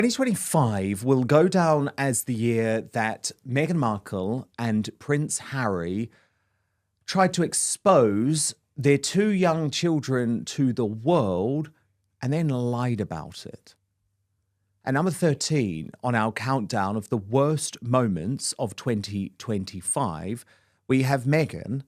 2025 will go down as the year that Meghan Markle and Prince Harry tried to expose their two young children to the world and then lied about it. At number 13 on our countdown of the worst moments of 2025, we have Meghan,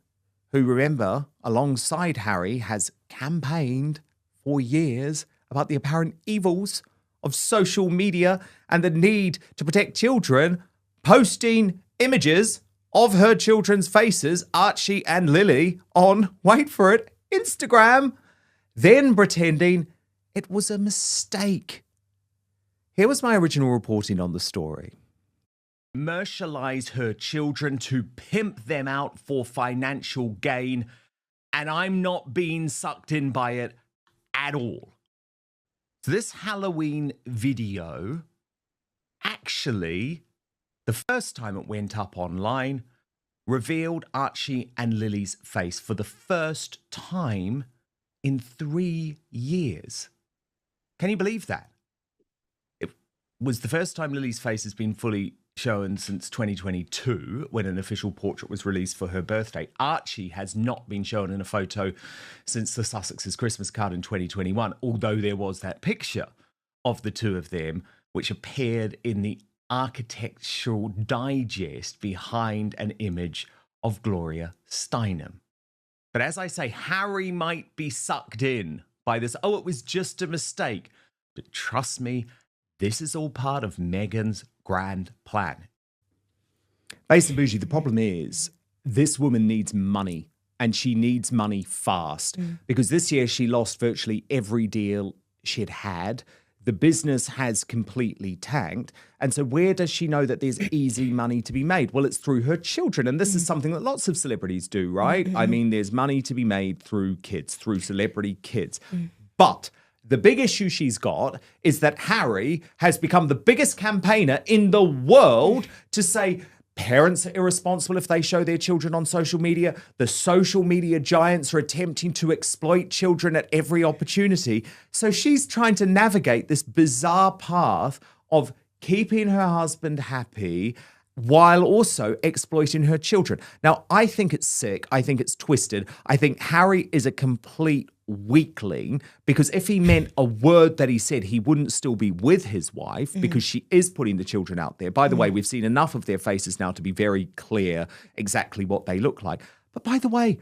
who, remember, alongside Harry, has campaigned for years about the apparent evils of social media and the need to protect children, posting images of her children's faces, Archie and Lily, on, wait for it, Instagram, then pretending it was a mistake. Here was my original reporting on the story. Commercialize her children to pimp them out for financial gain, and I'm not being sucked in by it at all. So this Halloween video, actually, the first time it went up online, revealed Archie and Lily's face for the first time in 3 years. Can you believe that? It was the first time Lily's face has been fully shown since 2022, when an official portrait was released for her birthday. Archie has not been shown in a photo since the Sussexes Christmas card in 2021, although there was that picture of the two of them, which appeared in the architectural digest behind an image of Gloria Steinem. But as I say, Harry might be sucked in by this. Oh, it was just a mistake. But trust me, this is all part of Meghan's grand plan. Basically, Bougie, the problem is this woman needs money, and she needs money fast, because this year she lost virtually every deal she'd had. The business has completely tanked. And so where does she know that there's easy money to be made? Well, it's through her children. And this is something that lots of celebrities do, right? I mean, there's money to be made through kids, through celebrity kids. But the big issue she's got is that Harry has become the biggest campaigner in the world to say parents are irresponsible if they show their children on social media. The social media giants are attempting to exploit children at every opportunity. So she's trying to navigate this bizarre path of keeping her husband happy while also exploiting her children. Now, I think it's sick. I think it's twisted. I think Harry is a complete weakling, because if he meant a word that he said, he wouldn't still be with his wife, because she is putting the children out there. By the way, we've seen enough of their faces now to be very clear exactly what they look like. But by the way,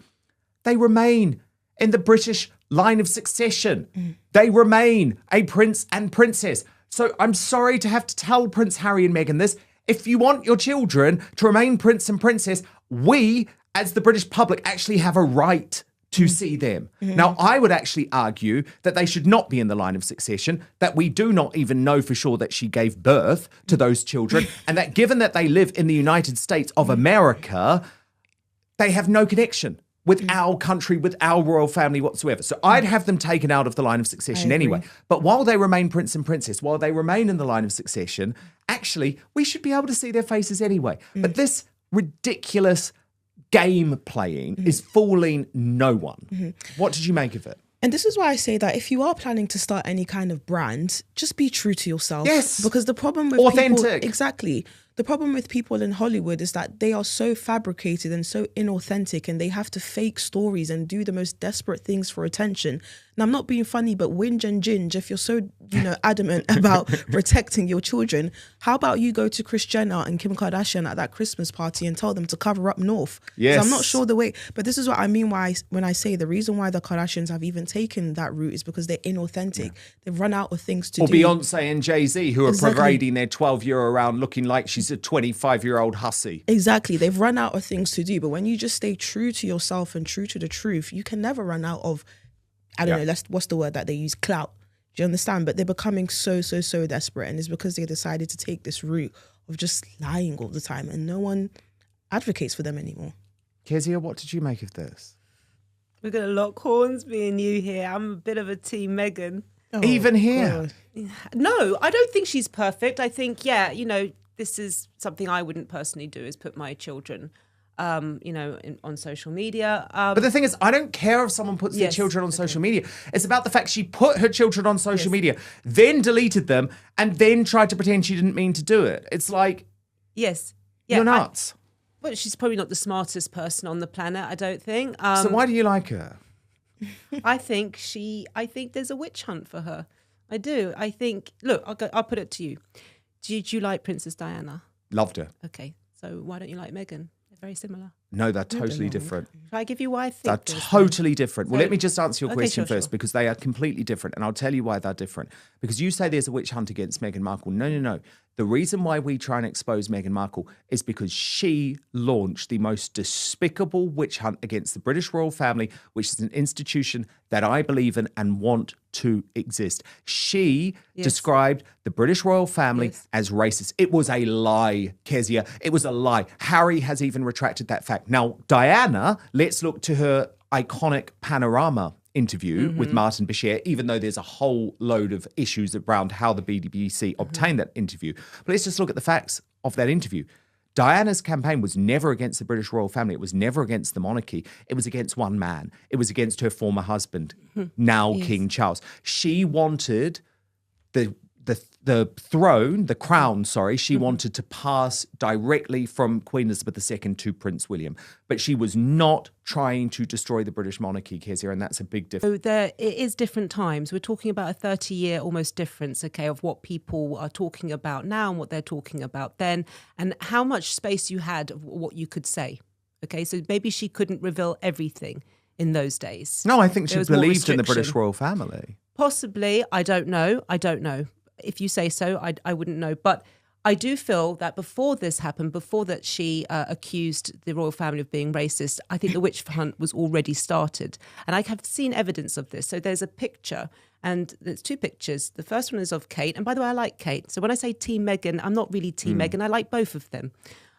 they remain in the British line of succession. They remain a prince and princess. So I'm sorry to have to tell Prince Harry and Meghan this. If you want your children to remain prince and princess, we, as the British public, actually have a right to see them. Now, I would actually argue that they should not be in the line of succession, that we do not even know for sure that she gave birth to those children, and that given that they live in the United States of America, they have no connection with our country, with our royal family whatsoever. So I'd have them taken out of the line of succession anyway. But while they remain prince and princess, while they remain in the line of succession, actually, we should be able to see their faces anyway. But this ridiculous game playing is fooling no one. What did you make of it? And this is why I say that if you are planning to start any kind of brand, just be true to yourself. Yes. Because the problem with authentic. people, exactly. The problem with people in Hollywood is that they are so fabricated and so inauthentic, and they have to fake stories and do the most desperate things for attention. And I'm not being funny, but whinge and ginge, if you're so, adamant about protecting your children, how about you go to Kris Jenner and Kim Kardashian at that Christmas party and tell them to cover up North? Yes. I'm not sure the way, but this is what I mean when I say the reason why the Kardashians have even taken that route is because they're inauthentic. Yeah. They've run out of things to do. Or Beyonce and Jay-Z, who are parading their 12-year around looking like she's a 25-year-old hussy. Exactly. They've run out of things to do. But when you just stay true to yourself and true to the truth, you can never run out of, I don't know, what's the word that they use? Clout. Do you understand? But they're becoming so desperate. And it's because they decided to take this route of just lying all the time. And no one advocates for them anymore. Kezia, what did you make of this? We're going to lock horns, me and you here. I'm a bit of a team Meghan. Oh, even here? God. No, I don't think she's perfect. I think, this is something I wouldn't personally do, is put my children on social media. But the thing is, I don't care if someone puts their children on social media. It's about the fact she put her children on social media, then deleted them, and then tried to pretend she didn't mean to do it. It's like, you're nuts. Well, she's probably not the smartest person on the planet, I don't think. So why do you like her? I think there's a witch hunt for her. I do. I think, look, I'll put it to you. Did you like Princess Diana? Loved her. Okay. So why don't you like Meghan? They're very similar. No, they're totally different. Shall I give you why I think they're totally different. Well, So- let me just answer your question sure. first, because they are completely different. And I'll tell you why they're different. Because you say there's a witch hunt against Meghan Markle. No. The reason why we try and expose Meghan Markle is because she launched the most despicable witch hunt against the British royal family, which is an institution that I believe in and want to exist. She described the British royal family as racist. It was a lie, Kezia. It was a lie. Harry has even retracted that fact. Now, Diana, let's look to her iconic Panorama interview with Martin Bashir, even though there's a whole load of issues around how the BBC obtained that interview. But let's just look at the facts of that interview. Diana's campaign was never against the British royal family. It was never against the monarchy. It was against one man. It was against her former husband, now King Charles. She wanted the throne, the crown, she wanted to pass directly from Queen Elizabeth II to Prince William. But she was not trying to destroy the British monarchy, Kezia, and that's a big difference. So it is different times. We're talking about a 30-year almost difference, okay, of what people are talking about now and what they're talking about then, and how much space you had of what you could say. Okay, so maybe she couldn't reveal everything in those days. No, I think she There was more believed in the British restriction. royal family. Possibly. I don't know. If you say so, I wouldn't know. But I do feel that before this happened, before that she accused the royal family of being racist, I think the witch hunt was already started. And I have seen evidence of this. So there's a picture, and there's two pictures. The first one is of Kate. And by the way, I like Kate. So when I say Team Meghan, I'm not really Team Meghan. I like both of them.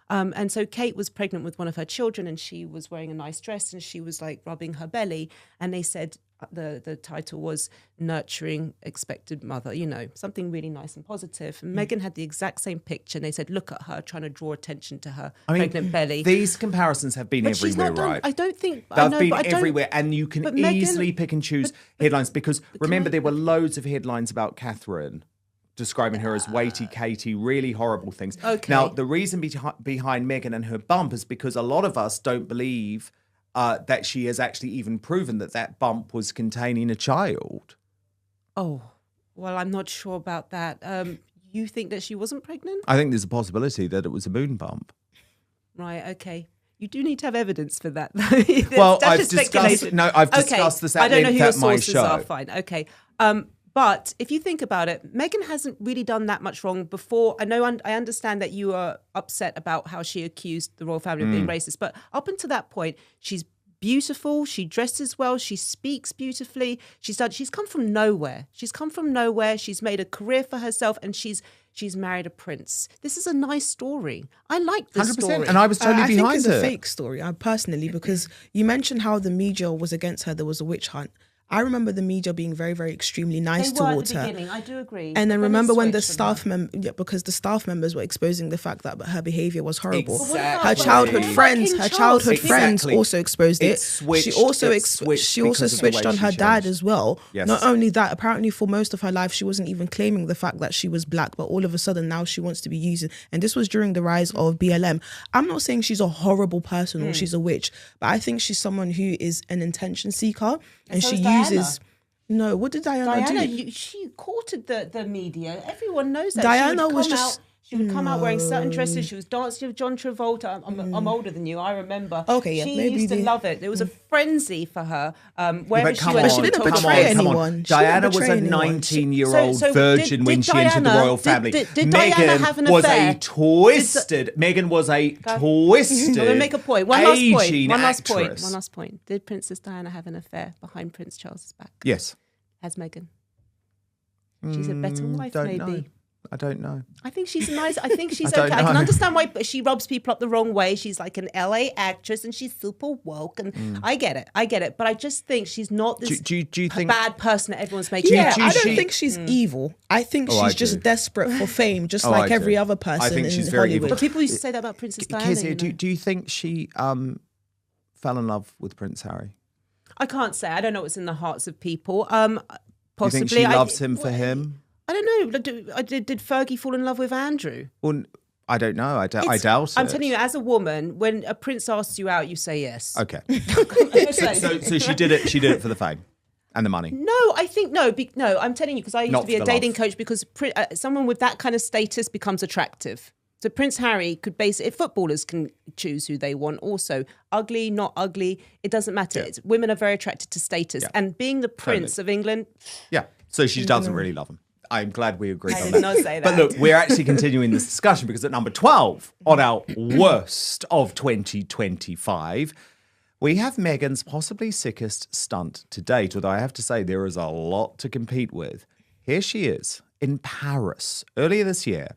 And so Kate was pregnant with one of her children, and she was wearing a nice dress, and she was like rubbing her belly. And they said the title was Nurturing Expected Mother, something really nice and positive. And Meghan had the exact same picture, and they said, look at her trying to draw attention to her pregnant belly. These comparisons have been But she's everywhere, not done, right? I don't think... They've been everywhere, and you can but Meghan- easily pick and choose headlines, because remember, there were loads of headlines about Catherine describing her as weighty Katie, really horrible things. Okay. Now, the reason behind Meghan and her bump is because a lot of us don't believe that she has actually even proven that bump was containing a child. Oh, well, I'm not sure about that. You think that she wasn't pregnant? I think there's a possibility that it was a moon bump. Right, okay. You do need to have evidence for that, though. Well, That's I've just discussed speculation. this at I don't know length who your at my sources show. are. Fine, okay. But if you think about it, Meghan hasn't really done that much wrong before. I understand that you are upset about how she accused the royal family of being racist, but up until that point, she's beautiful. She dresses well. She speaks beautifully. She's come from nowhere. She's made a career for herself, and she's married a prince. This is a nice story. I like this 100%, story. and I was totally I think behind it's it. a fake story, personally, because you mentioned how the media was against her. There was a witch hunt. I remember the media being very, very extremely nice They were at towards the her. beginning. I do agree. And then But remember when the switched from staff because the staff members were exposing the fact that her behavior was horrible. Exactly. Her childhood King friends, Charles? Exactly. also exposed it. It switched- She also it switched she also because of the way switched on she her dad changed. as well. Yes. Not only that, apparently for most of her life she wasn't even claiming the fact that she was black, but all of a sudden now she wants to be using. And this was during the rise of BLM. I'm not saying she's a horrible person or she's a witch, but I think she's someone who is an attention seeker, and so she is Diana. uses. No, what did Diana do? She courted the media. Everyone knows that. Diana she was would just- She would come out wearing certain dresses. She was dancing with John Travolta. I'm older than you. I remember. Okay, yeah, She maybe used to the- love it. There was a frenzy for her. Wherever But she come went, on, she didn't come betray on, come on. anyone. She didn't Diana was betray a anyone. 19-year-old So virgin did when she entered the Diana- royal family. did Diana have an was affair? a twisted. Meghan was a twisted. I'm going to make a point. One last aging point. actress. One last point. Did Princess Diana have an affair behind Prince Charles's back? Yes. As Meghan? She's a better wife, don't maybe. know. I don't know. I think she's nice. I think she's I don't okay. I can know. understand why she rubs people up the wrong way. She's like an LA actress and she's super woke. And I get it. But I just think she's not this Do you think bad person that everyone's making Yeah, out. I don't think she's evil. I think Oh, I she's just do. desperate for fame, just Oh, like I every do. other person I think in she's very Hollywood. evil. But people used to say that about Princess Diana. Kezia, you know? do you think she fell in love with Prince Harry? I can't say. I don't know what's in the hearts of people. Do you Possibly. think she loves him for him? I don't know. Did Fergie fall in love with Andrew? Well, I don't know. I doubt it. I'm telling you, as a woman, when a prince asks you out, you say yes. Okay. So she did it. She did it for the fame and the money. No, I think no. I'm telling you because I used Not to be for a the dating love. coach because someone with that kind of status becomes attractive. So Prince Harry could footballers can choose who they want. Also, ugly, not ugly, it doesn't matter. Yeah. Women are very attracted to status, and being the Prince of England. Yeah. So she doesn't really love him. I'm glad we agreed I on did that. not say that. But look, we're actually continuing this discussion because at number 12 on our worst of 2025, we have Meghan's possibly sickest stunt to date, although I have to say there is a lot to compete with. Here she is in Paris earlier this year,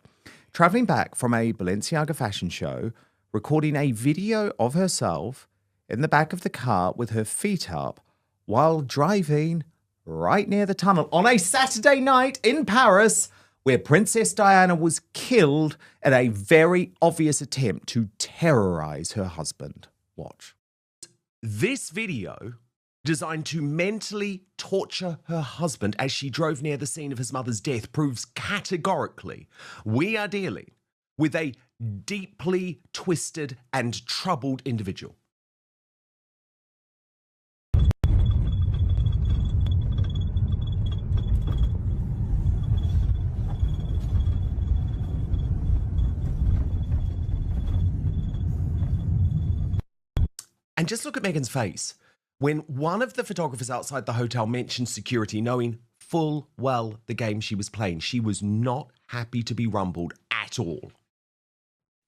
traveling back from a Balenciaga fashion show, recording a video of herself in the back of the car with her feet up while driving right near the tunnel on a Saturday night in Paris, where Princess Diana was killed in a very obvious attempt to terrorize her husband. Watch. This video, designed to mentally torture her husband as she drove near the scene of his mother's death, proves categorically we are dealing with a deeply twisted and troubled individual. And just look at Meghan's face. When one of the photographers outside the hotel mentioned security, knowing full well the game she was playing, she was not happy to be rumbled at all.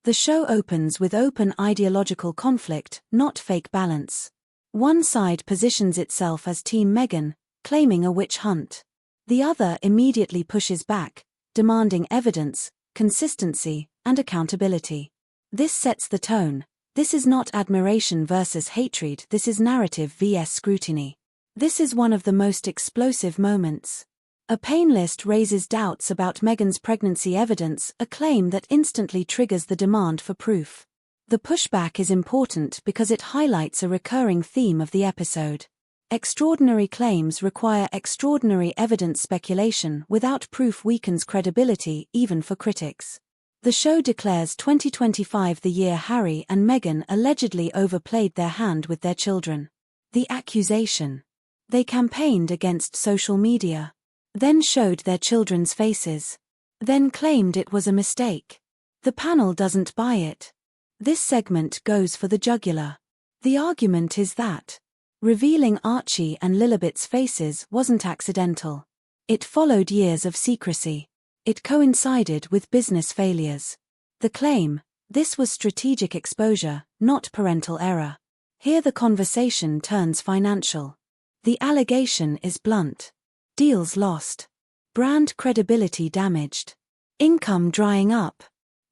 The show opens with open ideological conflict, not fake balance. One side positions itself as Team Meghan, claiming a witch hunt. The other immediately pushes back, demanding evidence, consistency, and accountability. This sets the tone. This is not admiration versus hatred, this is narrative vs scrutiny. This is one of the most explosive moments. A pain list raises doubts about Meghan's pregnancy evidence, a claim that instantly triggers the demand for proof. The pushback is important because it highlights a recurring theme of the episode. Extraordinary claims require extraordinary evidence. Speculation without proof weakens credibility, even for critics. The show declares 2025 the year Harry and Meghan allegedly overplayed their hand with their children. The accusation. They campaigned against social media. Then showed their children's faces. Then claimed it was a mistake. The panel doesn't buy it. This segment goes for the jugular. The argument is that revealing Archie and Lilibet's faces wasn't accidental. It followed years of secrecy. It coincided with business failures. The claim, this was strategic exposure, not parental error. Here the conversation turns financial. The allegation is blunt. Deals lost. Brand credibility damaged. Income drying up.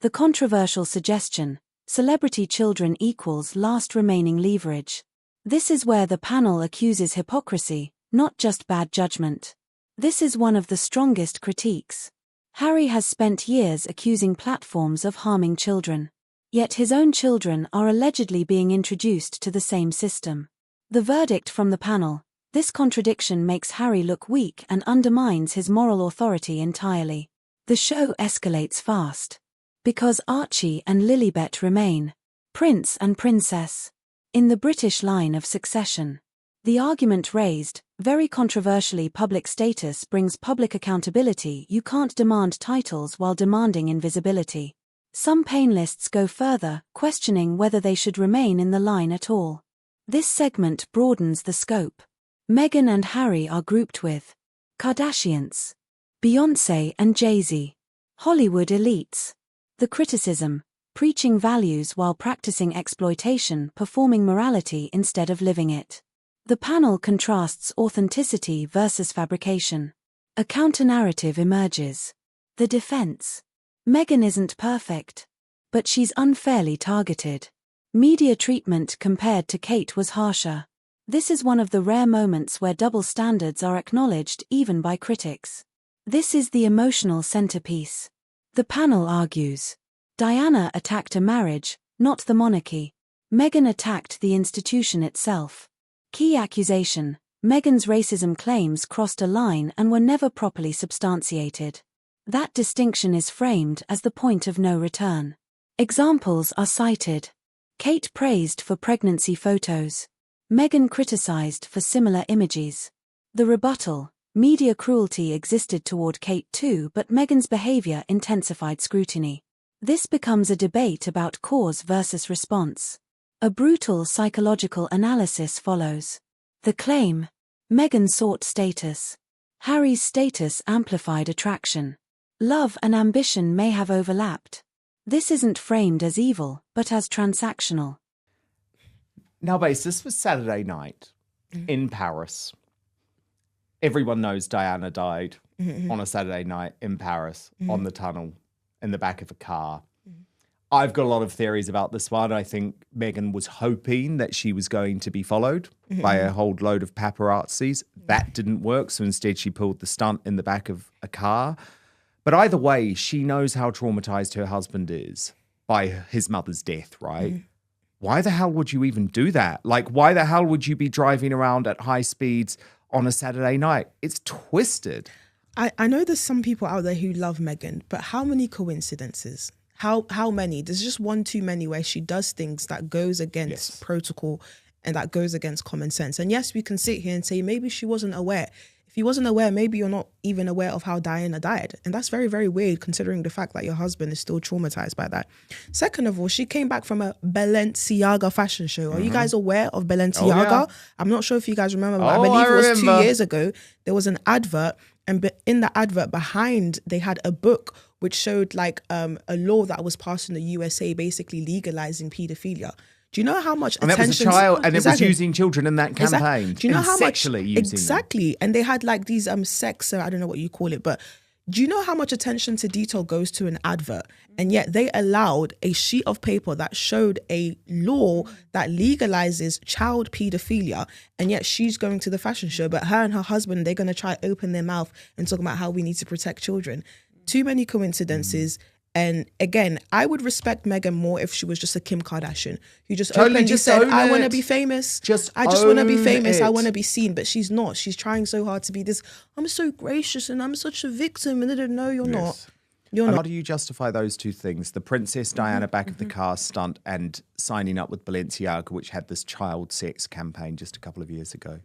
The controversial suggestion, celebrity children equals last remaining leverage. This is where the panel accuses hypocrisy, not just bad judgment. This is one of the strongest critiques. Harry has spent years accusing platforms of harming children. Yet his own children are allegedly being introduced to the same system. The verdict from the panel, this contradiction makes Harry look weak and undermines his moral authority entirely. The show escalates fast. Because Archie and Lilibet remain prince and princess in the British line of succession. The argument raised, very controversially, public status brings public accountability. You can't demand titles while demanding invisibility. Some pain lists go further, questioning whether they should remain in the line at all. This segment broadens the scope. Meghan and Harry are grouped with Kardashians, Beyoncé and Jay-Z, Hollywood elites. The criticism, preaching values while practicing exploitation, performing morality instead of living it. The panel contrasts authenticity versus fabrication. A counter-narrative emerges. The defense. Meghan isn't perfect. But she's unfairly targeted. Media treatment compared to Kate was harsher. This is one of the rare moments where double standards are acknowledged even by critics. This is the emotional centerpiece. The panel argues. Diana attacked a marriage, not the monarchy. Meghan attacked the institution itself. Key accusation: Meghan's racism claims crossed a line and were never properly substantiated. That distinction is framed as the point of no return. Examples are cited. Kate praised for pregnancy photos. Meghan criticized for similar images. The rebuttal: media cruelty existed toward Kate too, but Meghan's behavior intensified scrutiny. This becomes a debate about cause versus response. A brutal psychological analysis follows. The claim: Meghan sought status. Harry's status amplified attraction. Love and ambition may have overlapped. This isn't framed as evil, but as transactional. Now, Base, this was Saturday night in Paris. Everyone knows Diana died on a Saturday night in Paris on the tunnel in the back of a car. I've got a lot of theories about this one. I think Meghan was hoping that she was going to be followed by a whole load of paparazzis. That didn't work, so instead she pulled the stunt in the back of a car. But either way, she knows how traumatized her husband is by his mother's death, right? Why the hell would you even do that? Like, why the hell would you be driving around at high speeds on a Saturday night? It's twisted. I know there's some people out there who love Meghan, but how many coincidences? How many? There's just one too many where she does things that goes against protocol and that goes against common sense. And yes, we can sit here and say maybe she wasn't aware. If you wasn't aware, maybe you're not even aware of how Diana died. And that's very, very weird considering the fact that your husband is still traumatized by that. Second of all, she came back from a Balenciaga fashion show. Are you guys aware of Balenciaga? Oh, yeah. I'm not sure if you guys remember, but I believe it was 2 years ago. There was an advert, and in the advert behind, they had a book which showed like a law that was passed in the USA basically legalizing paedophilia. Do you know how much and attention... that was a child, and it was using children in that campaign. Exactly. Do you know how sexually much... using Exactly. them. And they had like these sex, I don't know what you call it, but do you know how much attention to detail goes to an advert? And yet they allowed a sheet of paper that showed a law that legalizes child paedophilia, and yet she's going to the fashion show, but her and her husband, they're going to try open their mouth and talk about how we need to protect children. Too many coincidences. And again, I would respect Meghan more if she was just a Kim Kardashian who just openly said, I want to be famous. I just want to be famous. I want to be seen. But she's not. She's trying so hard to be this, I'm so gracious and I'm such a victim. And no, you're not. You're How not. do you justify those two things? The Princess Diana back of the car stunt and signing up with Balenciaga, which had this child sex campaign just a couple of years ago.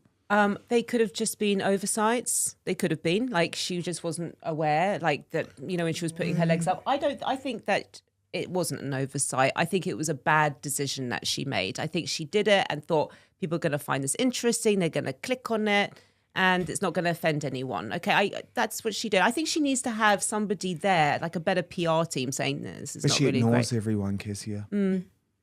They could have just been oversights. They could have been like she just wasn't aware, like that. You know, when she was putting her legs up. I think that it wasn't an oversight. I think it was a bad decision that she made. I think she did it and thought people are going to find this interesting. They're going to click on it, and it's not going to offend anyone. Okay, that's what she did. I think she needs to have somebody there, like a better PR team, saying this is But not she really ignores great. everyone, Kessia.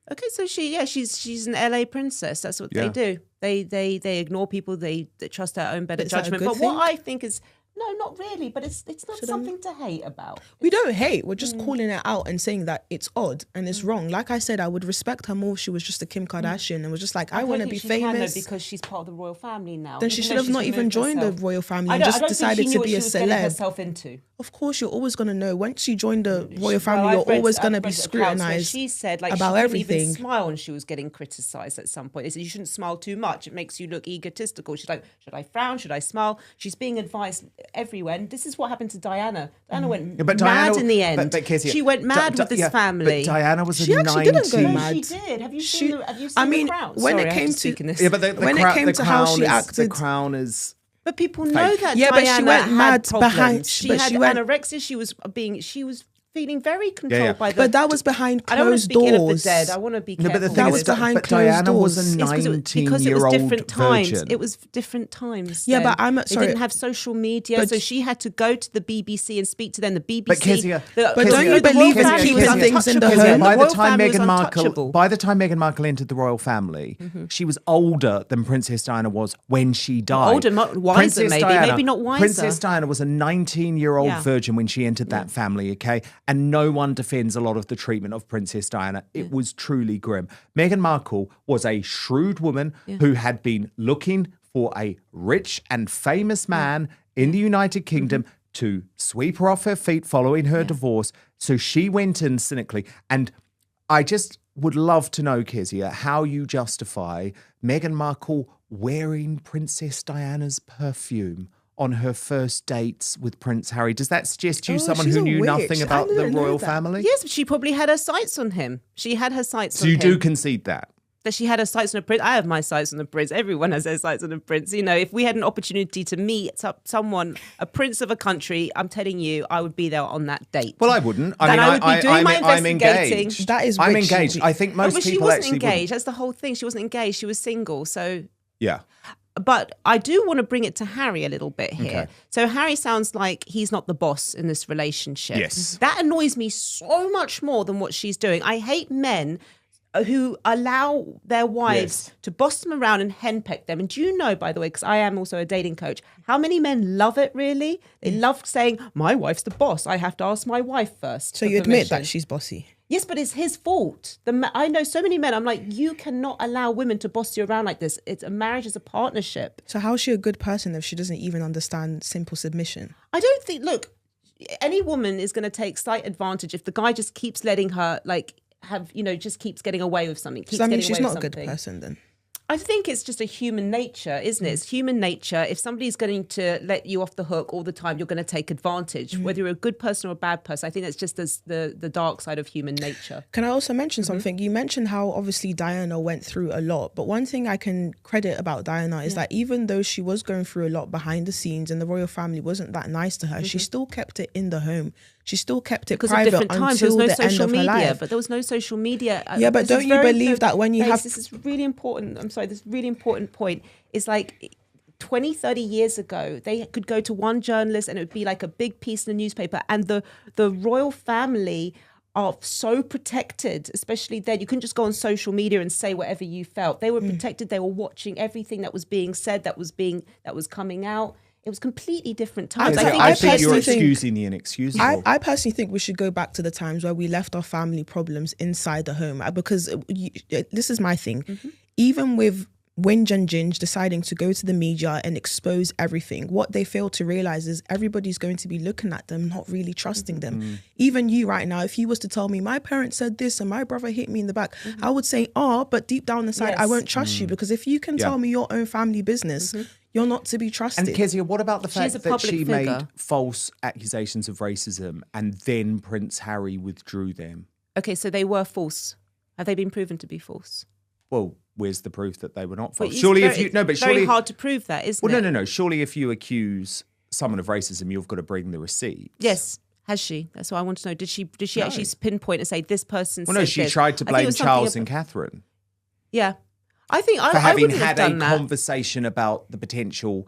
Okay, so she's an LA princess. That's what they do. They ignore people. They trust their own better But is that a judgment. good But thing? what I think is no, not really. But it's not something to hate about. We don't hate. We're just calling it out and saying that it's odd and it's wrong. Like I said, I would respect her more if she was just a Kim Kardashian and was just like, I want to be famous. Because she's part of the royal family now. Then she should have not even joined the royal family and just decided to be a celeb. Herself into. Of course, you're always going to know. Once you join the royal family, you're always going to be scrutinized She said like about she everything. Even smile when she was getting criticized at some point. They said you shouldn't smile too much. It makes you look egotistical. She's like, should I frown? Should I smile? She's being advised everywhere. And this is what happened to Diana. Diana went mad in the end. But Kessia, she went mad with this family. But Diana was She a actually 90. didn't go No, mad. she did. Have you seen the Crown? when Sorry, it I have came to speak in this. Yeah, but when it came to how she The acted, Crown is... But people know that Yeah, but she Diana went had mad problems. behind- She but had she went- anorexia. She was feeling very controlled by the. But that was behind I don't want to closed speak ill of the doors. dead. I want to be No, careful. but the thing That is, was behind but closed Diana was doors. a It's because it was 19-year-old different times. virgin. It was different times. Yeah, then. but I'm They sorry. didn't have social media, But- so she had to go to the BBC and speak to them. The BBC. But Kezia, But Kezia, don't you the believe royal in family keeping was things in the untouchable. home? By the royal time family was Meghan Markle, untouchable. by the time Meghan Markle entered the royal family, she was older than Princess Diana was when she died. Older, wiser maybe not wiser. Princess Diana was a 19-year-old Yeah. virgin when she entered that family, okay? And no one defends a lot of the treatment of Princess Diana. It was truly grim. Meghan Markle was a shrewd woman who had been looking for a rich and famous man in the United Kingdom to sweep her off her feet following her divorce. So she went in cynically. And I just would love to know, Kezia, how you justify Meghan Markle wearing Princess Diana's perfume on her first dates with Prince Harry. Does that suggest you someone she's who a knew witch. nothing I about the didn't know royal that. family? Yes, but she probably had her sights on him. She had her sights So on you him. do concede that? That she had her sights on a prince. I have my sights on a prince. Everyone has their sights on a prince. You know, if we had an opportunity to meet someone, a prince of a country, I'm telling you, I would be there on that date. Well, I wouldn't. Then I would be doing my I'm investigating. engaged. That is I'm witchy. engaged. I think most but she people wasn't actually engaged. wouldn't. That's the whole thing. She wasn't engaged. She was single. So, Yeah. but I do want to bring it to Harry a little bit here. Okay. So Harry sounds like he's not the boss in this relationship. Yes. That annoys me so much more than what she's doing. I hate men who allow their wives to boss them around and henpeck them. And do you know, by the way, because I am also a dating coach, how many men love it, really? They love saying, my wife's the boss. I have to ask my wife first. So for you admit permission." that she's bossy? Yes, but it's his fault. I know so many men, I'm like, you cannot allow women to boss you around like this. A marriage is a partnership. So how's she a good person if she doesn't even understand simple submission? I don't think, look, any woman is going to take slight advantage if the guy just keeps letting her, just keeps getting away with something. So that means she's not a good person then? I think it's just a human nature, isn't it? It's human nature. If somebody's going to let you off the hook all the time, you're going to take advantage. Whether you're a good person or a bad person, I think that's just the dark side of human nature. Can I also mention something? You mentioned how obviously Diana went through a lot, but one thing I can credit about Diana is that even though she was going through a lot behind the scenes and the royal family wasn't that nice to her, she still kept it in the home. She still kept it Because of private different times, there until was no the end social of her media. life. But there was no social media. Yeah, but This don't is you very, believe that when you Babes, have- This is really important. I'm sorry, this really important point. It's like 20, 30 years ago, they could go to one journalist and it would be like a big piece in the newspaper. And the royal family are so protected, especially then. You couldn't just go on social media and say whatever you felt. They were protected. They were watching everything that was being said, that was coming out. It was completely different times. I think you're personally think- excusing the inexcusable. I personally think we should go back to the times where we left our family problems inside the home because this is my thing. Even with Winge and Ginge deciding to go to the media and expose everything, what they fail to realize is everybody's going to be looking at them, not really trusting them. Even you right now, if you was to tell me my parents said this and my brother hit me in the back, I would say, but deep down inside, I Yes. won't trust you, because if you can tell me your own family business, you're not to be trusted. And Kezia, what about the She's fact a that public she figure. made false accusations of racism and then Prince Harry withdrew them? Okay, so they were false. Have they been proven to be false? Well, where's the proof that they were not false? It's Surely, very, if you no, but it's very surely, hard to prove that, isn't well, it? no. Surely, if you accuse someone of racism, you've got to bring the receipts. Yes. Has she? That's what I want to know. Did she actually pinpoint and say this person? Well, no, said she this? tried to I think it blame was something Charles about- and Catherine Yeah, I think for I having wouldn't have had a done that. conversation about the potential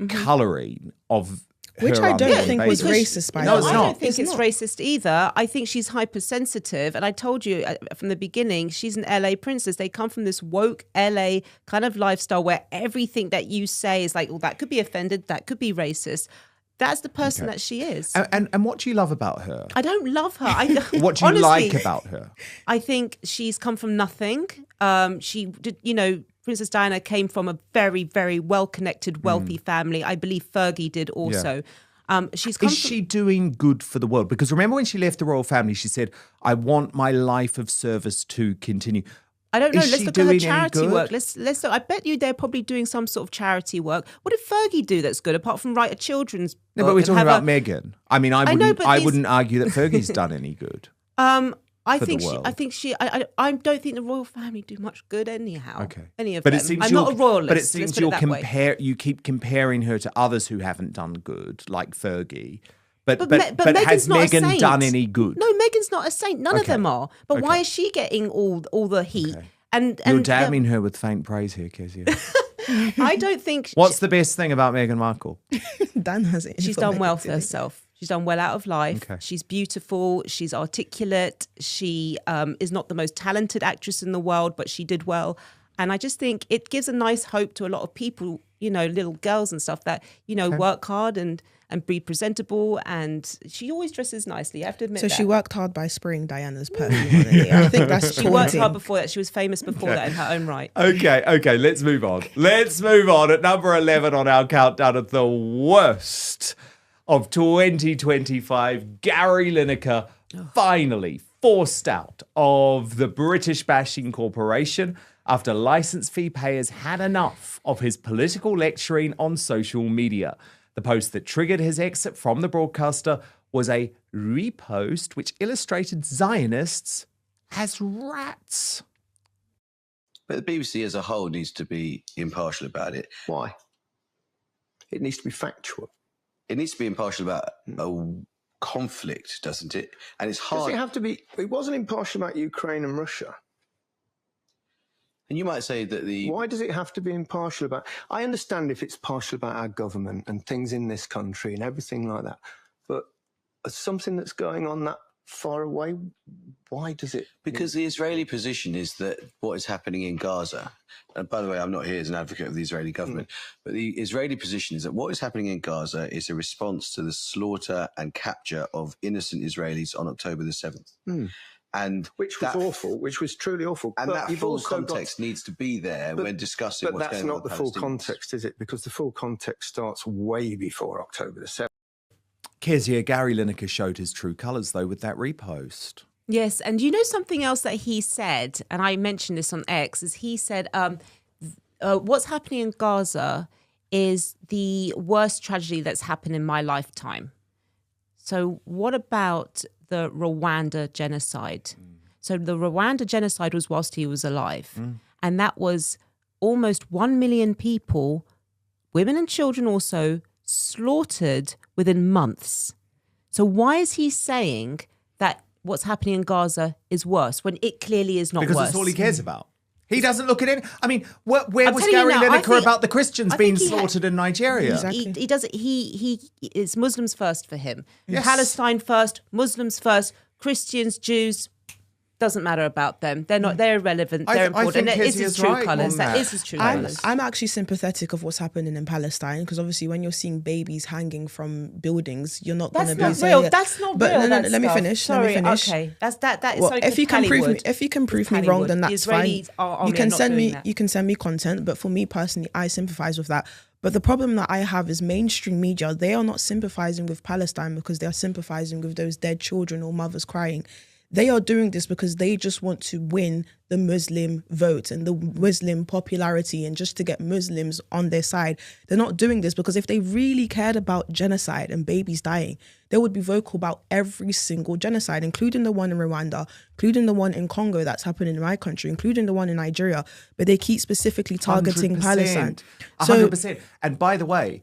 colouring of Which her I don't unborn think baby. was racist, by No, the it's way. I not. don't think it's racist either. I think she's hypersensitive. And I told you from the beginning, she's an LA princess. They come from this woke LA kind of lifestyle where everything that you say is like, well, that could be offended, that could be racist. That's the person that she is. And what do you love about her? I don't love her. What do you honestly, like about her? I think she's come from nothing. She did, Princess Diana came from a very, very well-connected, wealthy family. I believe Fergie did also. She's come Is she doing good for the world? Because remember when she left the royal family, she said, I want my life of service to continue. I don't know. Is Let's she look at her doing any charity good? work. Let's look. I bet you they're probably doing some sort of charity work. What did Fergie do that's good apart from write a children's book? No, but we're and talking have about a- Meghan. I mean, I know, but these- wouldn't argue that Fergie's done any good. I for the think she. world. I think she. I don't think the royal family do much good anyhow. Okay. Any of But them. it seems I'm you're, not a royalist. But it let's seems put you're that way. you keep comparing her to others who haven't done good, like Fergie. But Meghan's has not a Meghan saint. done any good? No, Meghan's not a saint. None of Okay. them are. But Okay. why is she getting all the heat? Okay. And You're damning her with faint praise here, Kezia. I don't think What's the best thing about Meghan Markle? Dan has it. she's done well for herself. She's done well out of life. Okay. She's beautiful. She's articulate. She is not the most talented actress in the world, but she did well. And I just think it gives a nice hope to a lot of people, you know, little girls and stuff that, you know, work hard and be presentable. And she always dresses nicely. I have to admit So that. she worked hard by spraying Diana's perfume on it. I think that's She worked taunting. hard before that. She was famous before that in her own right. Okay, let's move on. Let's move on. At number 11 on our countdown of the worst of 2025, Gary Lineker finally forced out of the British Bashing Corporation after licence fee payers had enough of his political lecturing on social media. The post that triggered his exit from the broadcaster was a repost which illustrated Zionists as rats. But the BBC as a whole needs to be impartial about it. Why? It needs to be factual. It needs to be impartial about a conflict, doesn't it? And it's hard. Does it have to be? It wasn't impartial about Ukraine and Russia. And you might say that the... Why does it have to be impartial about... I understand if it's partial about our government and things in this country and everything like that, but something that's going on that far away, why does it... Because the Israeli position is that what is happening in Gaza, and by the way, I'm not here as an advocate of the Israeli government, but the Israeli position is that what is happening in Gaza is a response to the slaughter and capture of innocent Israelis on October the 7th. And Which was awful, which was truly awful. And but that you've full also context needs to be there when discussing but what's that's going on not with the full Palestinians. context, is it? Because the full context starts way before October the 7th. Kezia, Gary Lineker showed his true colours, though, with that repost. Yes, and you know something else that he said, and I mentioned this on X, is he said, what's happening in Gaza is the worst tragedy that's happened in my lifetime. So what about the Rwanda genocide? So the Rwanda genocide was whilst he was alive. And that was almost 1 million people, women and children also, slaughtered within months. So why is he saying that what's happening in Gaza is worse when it clearly is not Because worse? that's all he cares about. He doesn't look at it. I mean, where was telling you Gary now, I Lineker think- about the Christians I being think he had- slaughtered in Nigeria? Exactly. He does it. It's Muslims first for him. Palestine first, Muslims first, Christians, Jews. Doesn't matter about them. They're not. They're irrelevant. They're I important. think And it is Kezia's his true right colours. on That that. is his true I'm, colours. I'm actually sympathetic of what's happening in Palestine because obviously when you're seeing babies hanging from buildings, you're not going That's to be not saying real. that. That's not But real. no, that let me stuff. finish. Sorry. Let me finish. Okay. That is Well, something if you called can prove me, Pallywood. if you can prove me Pallywood. wrong, then The that's fine. Israelis are You can not send doing me, that. you can send me content. But for me personally, I sympathize with that. But the problem that I have is mainstream media. They are not sympathizing with Palestine because they are sympathizing with those dead children or mothers crying. They are doing this because they just want to win the Muslim vote and the Muslim popularity and just to get Muslims on their side. They're not doing this because if they really cared about genocide and babies dying, they would be vocal about every single genocide, including the one in Rwanda, including the one in Congo that's happening in my country, including the one in Nigeria. But they keep specifically targeting 100%. Palestine. 100%. And by the way,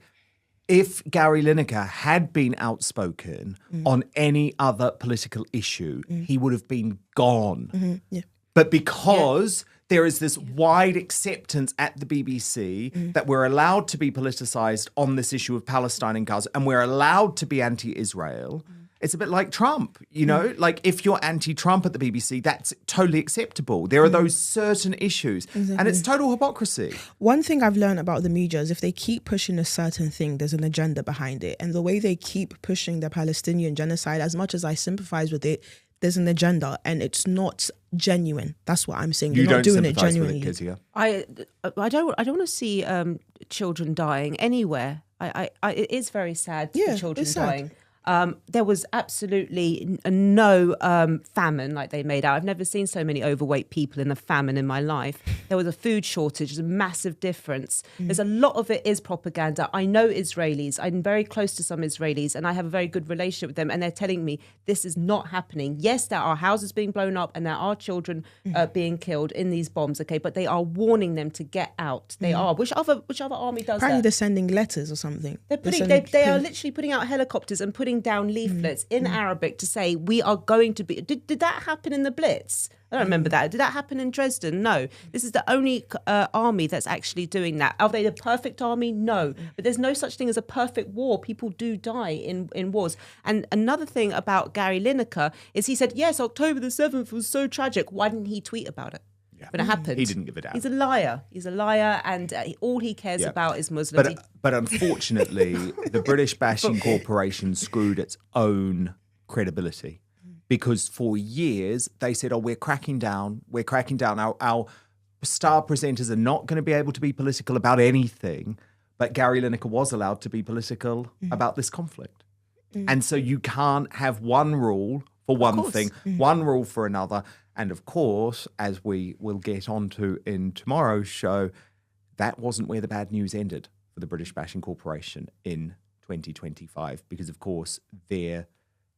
if Gary Lineker had been outspoken on any other political issue, he would have been gone. Yeah. But because there is this wide acceptance at the BBC that we're allowed to be politicised on this issue of Palestine and Gaza, and we're allowed to be anti-Israel, it's a bit like Trump, you know? Like, if you're anti-Trump at the BBC, that's totally acceptable. There are those certain issues, and it's total hypocrisy. One thing I've learned about the media is if they keep pushing a certain thing, there's an agenda behind it. And the way they keep pushing the Palestinian genocide, as much as I sympathize with it, there's an agenda and it's not genuine. That's what I'm saying. You're You not don't doing it sympathise with genuinely. it, Kezia. I don't want to see children dying anywhere. It is very sad Yeah, for children it's sad. dying. There was absolutely no famine like they made out. I've never seen so many overweight people in a famine in my life. There was a food shortage. There's a massive difference. There's a lot of it is propaganda. I know Israelis. I'm very close to some Israelis and I have a very good relationship with them and they're telling me this is not happening. Yes, there are houses being blown up and there are children being killed in these bombs, okay, but they are warning them to get out. They are. Which other army does Apparently that? they're sending letters or something. They're putting, sending- they are literally putting out helicopters and putting throwing down leaflets in Arabic to say, we are going to be... Did that happen in the Blitz? I don't remember that. Did that happen in Dresden? No. This is the only army that's actually doing that. Are they the perfect army? No. But there's no such thing as a perfect war. People do die in wars. And another thing about Gary Lineker is he said, yes, October the 7th was so tragic. Why didn't he tweet about it? Yeah. When it happened. He didn't give it out. He's a liar. He's a liar, and all he cares about is Muslims. But unfortunately, the British Bashing Corporation screwed its own credibility. Because for years, they said, we're cracking down. Our star presenters are not going to be able to be political about anything. But Gary Lineker was allowed to be political about this conflict. And so you can't have one rule for one thing, one rule for another. And of course, as we will get onto in tomorrow's show, that wasn't where the bad news ended for the British Bashing Corporation in 2025. Because, of course, their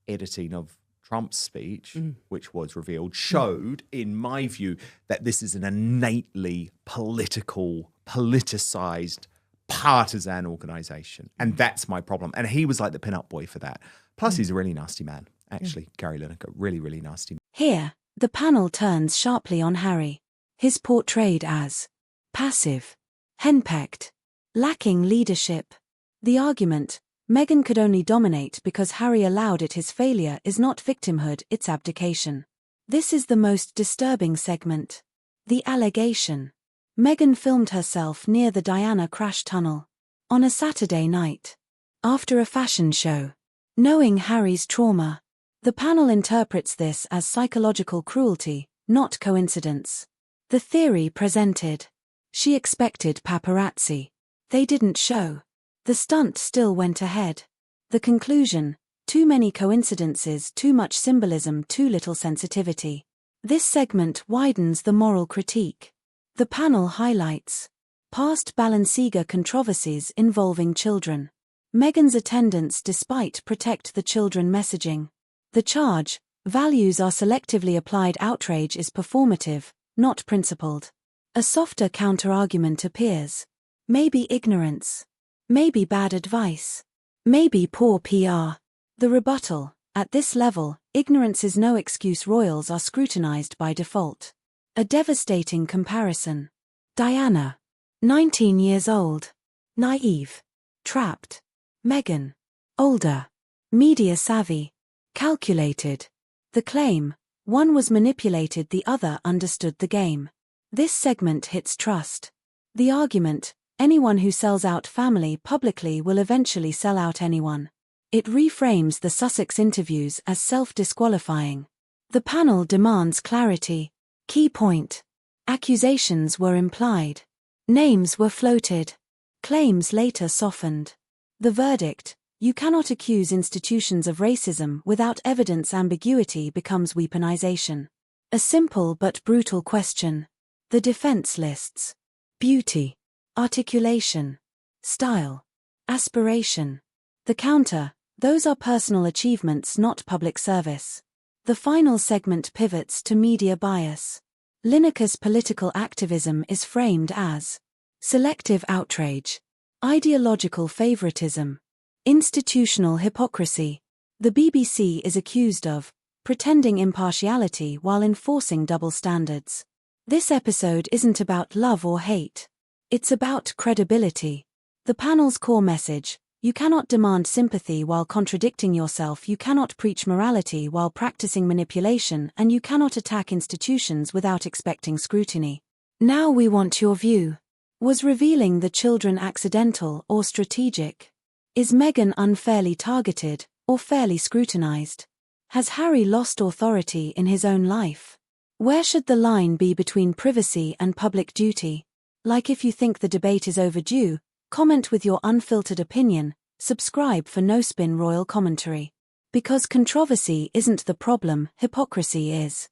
editing of Trump's speech, which was revealed, showed, in my view, that this is an innately politicized, partisan organization. And that's my problem. And he was like the pin-up boy for that. Plus, he's a really nasty man, actually, Gary Lineker, really, really nasty man. Here, the panel turns sharply on Harry. He's portrayed as passive, henpecked, lacking leadership. The argument, Meghan could only dominate because Harry allowed it. His failure is not victimhood, it's abdication. This is the most disturbing segment. The allegation. Meghan filmed herself near the Diana crash tunnel on a Saturday night after a fashion show. Knowing Harry's trauma, the panel interprets this as psychological cruelty, not coincidence. The theory presented. She expected paparazzi. They didn't show. The stunt still went ahead. The conclusion, too many coincidences, too much symbolism, too little sensitivity. This segment widens the moral critique. The panel highlights past Balenciaga controversies involving children. Meghan's attendance despite protect the children messaging. The charge, values are selectively applied. Outrage is performative, not principled. A softer counter-argument appears. Maybe ignorance. Maybe bad advice. Maybe poor PR. The rebuttal, at this level, ignorance is no excuse. Royals are scrutinized by default. A devastating comparison. Diana, 19 years old. Naive. Trapped. Meghan, older. Media savvy. Calculated. The claim, one was manipulated, the other understood the game. This segment hits trust. The argument, anyone who sells out family publicly will eventually sell out anyone. It reframes the Sussex interviews as self-disqualifying. The panel demands clarity. Key point. Accusations were implied. Names were floated. Claims later softened. The verdict, you cannot accuse institutions of racism without evidence. Ambiguity becomes weaponization. A simple but brutal question. The defense lists beauty, articulation, style, aspiration. The counter, those are personal achievements, not public service. The final segment pivots to media bias. Lineker's political activism is framed as selective outrage, ideological favoritism, institutional hypocrisy. The BBC is accused of pretending impartiality while enforcing double standards. This episode isn't about love or hate. It's about credibility. The panel's core message, you cannot demand sympathy while contradicting yourself, you cannot preach morality while practicing manipulation, and you cannot attack institutions without expecting scrutiny. Now we want your view. Was revealing the children accidental or strategic? Is Meghan unfairly targeted or fairly scrutinized? Has Harry lost authority in his own life? Where should the line be between privacy and public duty? Like, if you think the debate is overdue, comment with your unfiltered opinion, subscribe for no spin royal commentary. Because controversy isn't the problem, hypocrisy is.